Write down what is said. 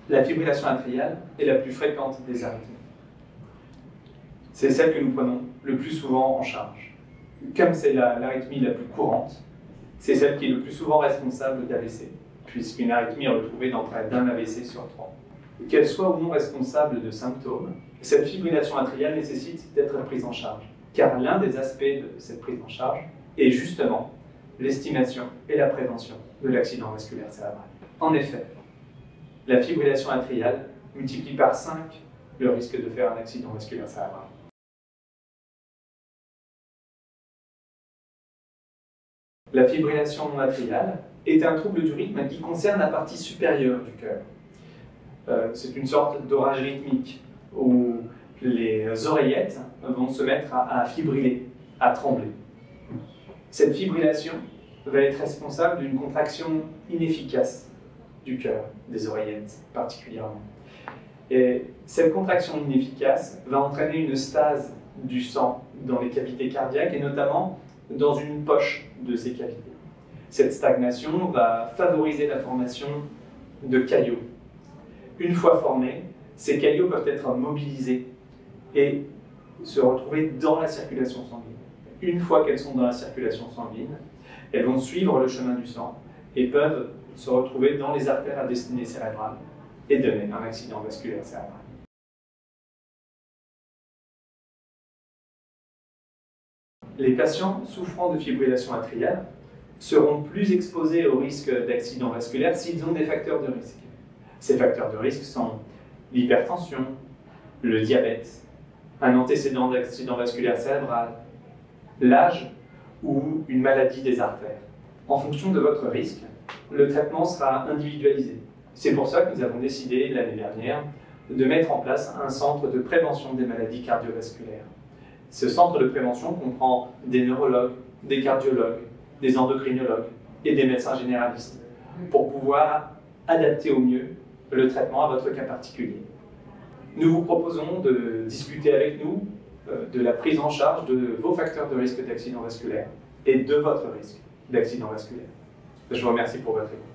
la fibrillation atriale est la plus fréquente des arythmies. C'est celle que nous prenons le plus souvent en charge. Comme c'est l'arythmie la plus courante, c'est celle qui est le plus souvent responsable d'AVC, puisqu'une arythmie est retrouvée dans près d'un AVC sur 3. Qu'elle soit ou non responsable de symptômes, cette fibrillation atriale nécessite d'être prise en charge, car l'un des aspects de cette prise en charge est justement l'estimation et la prévention de l'accident vasculaire cérébral. En effet, la fibrillation atriale multiplie par 5 le risque de faire un accident vasculaire cérébral. La fibrillation atriale est un trouble du rythme qui concerne la partie supérieure du cœur. C'est une sorte d'orage rythmique où les oreillettes vont se mettre à fibriller, à trembler. Cette fibrillation va être responsable d'une contraction inefficace du cœur, des oreillettes particulièrement. Et cette contraction inefficace va entraîner une stase du sang dans les cavités cardiaques et notamment dans une poche de ces cavités. Cette stagnation va favoriser la formation de caillots. Une fois formés, ces caillots peuvent être mobilisés et se retrouver dans la circulation sanguine. Une fois qu'elles sont dans la circulation sanguine, elles vont suivre le chemin du sang et peuvent se retrouver dans les artères à destinée cérébrale et donner un accident vasculaire cérébral. Les patients souffrant de fibrillation atriale seront plus exposés au risque d'accident vasculaire s'ils ont des facteurs de risque. Ces facteurs de risque sont l'hypertension, le diabète, un antécédent d'accident vasculaire cérébral, l'âge ou une maladie des artères. En fonction de votre risque, le traitement sera individualisé. C'est pour ça que nous avons décidé l'année dernière de mettre en place un centre de prévention des maladies cardiovasculaires. Ce centre de prévention comprend des neurologues, des cardiologues, des endocrinologues et des médecins généralistes pour pouvoir adapter au mieux le traitement à votre cas particulier. Nous vous proposons de discuter avec nous de la prise en charge de vos facteurs de risque d'accident vasculaire et de votre risque d'accident vasculaire. Je vous remercie pour votre écoute.